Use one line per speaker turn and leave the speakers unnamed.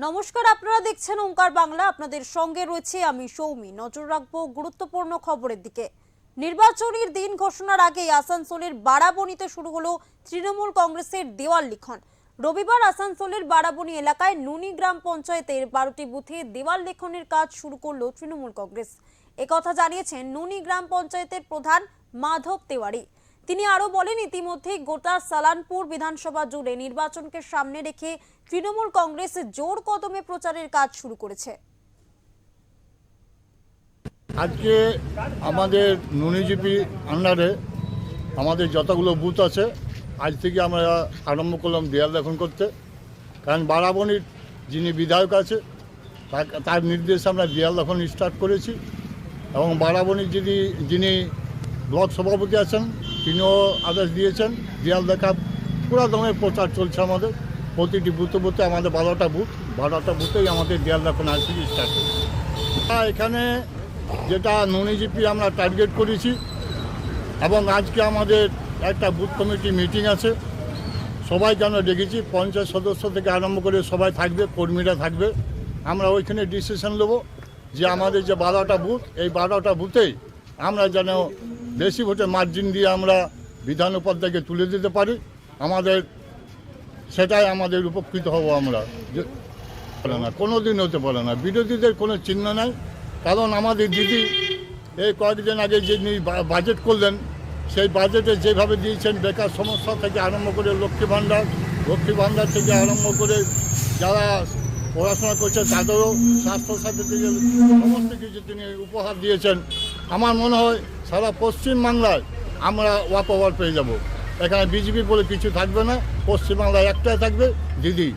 নমস্কার, আপনারা দেখছেন ওঙ্কার বাংলা। আপনাদের সঙ্গে রয়েছে আমি সৌমি। নজর রাখবো গুরুত্বপূর্ণ খবরের দিকে। নির্বাচনের দিন ঘোষণার আগেই আসানসোলের বারাবণীতে শুরু হলো তৃণমূল কংগ্রেসের দেওয়াল লিখন। রবিবার আসানসোলের বারাবণী এলাকায় নুনি গ্রাম পঞ্চায়েতের 12টি বুথে দেওয়াল লেখনের কাজ শুরু করলো তৃণমূল কংগ্রেস। একথা জানিয়েছেন নুনি গ্রাম পঞ্চায়েতের প্রধান মাধব তেওয়ারি। তিনি আরো বলেন, ইতিমধ্যে গোটা সালানপুর বিধানসভা জুড়ে নির্বাচনকে সামনে রেখে তৃণমূল কংগ্রেস জোর কদমে প্রচারের কাজ শুরু করেছে।
আজকে আমাদের নুনিজিপি আন্ডারে আমাদের যতগুলো বুথ আছে আজ থেকে আমরা আরম্ভ করলাম দেয়াল লেখন করতে। কারণ বারাবণীর যিনি বিধায়ক আছে তার নির্দেশে আমরা দেয়াল লেখন স্টার্ট করেছি এবং বারাবণীর যিনি ব্লক সভাপতি আছেন তিনিও আদেশ দিয়েছেন দেয়াল লেখা পুরো দমের প্রচার চলছে। আমাদের প্রতিটি বুথে বুথে আমাদের 12টা বুথেই আমাদের দেয়াল লেখন আজ থেকে স্টার্ট করেছি। এখানে যেটা নুনিজিপি আমরা টার্গেট করেছি এবং আজকে আমাদের একটা বুথ কমিটি মিটিং আছে, সবাইকে আমরা ডেকেছি, পঞ্চায়েত সদস্য থেকে আরম্ভ করে সবাই থাকবে, কর্মীরা থাকবে। আমরা ওইখানে ডিসিশন নেব যে আমাদের যে 12টা বুথ, এই 12টা বুথেই আমরা যেন বেশি ভোটের মার্জিন দিয়ে আমরা বিধান উপাধ্যায়কে তুলে দিতে পারি। সেটাই আমাদের উপকৃত হব আমরা। কোনো দিন হতে পারে না, বিরোধীদের কোনো চিহ্ন নাই। কারণ আমাদের দিদি এই কয়েকদিন আগে যে বাজেট করলেন, সেই বাজেটে যেভাবে দিয়েছেন বেকার সমস্যা থেকে আরম্ভ করে লক্ষ্মী ভাণ্ডার থেকে আরম্ভ করে যারা পড়াশোনা করছে তাদেরও স্বাস্থ্যসাথী থেকে সমস্ত কিছু তিনি উপহার দিয়েছেন। আমার মনে হয় সারা পশ্চিমবাংলায় আমরা ওয়াক ওভার পেয়ে যাব। এখানে বিজেপি বলে কিছু থাকবে না, পশ্চিমবাংলায় একটাই থাকবে, দিদি।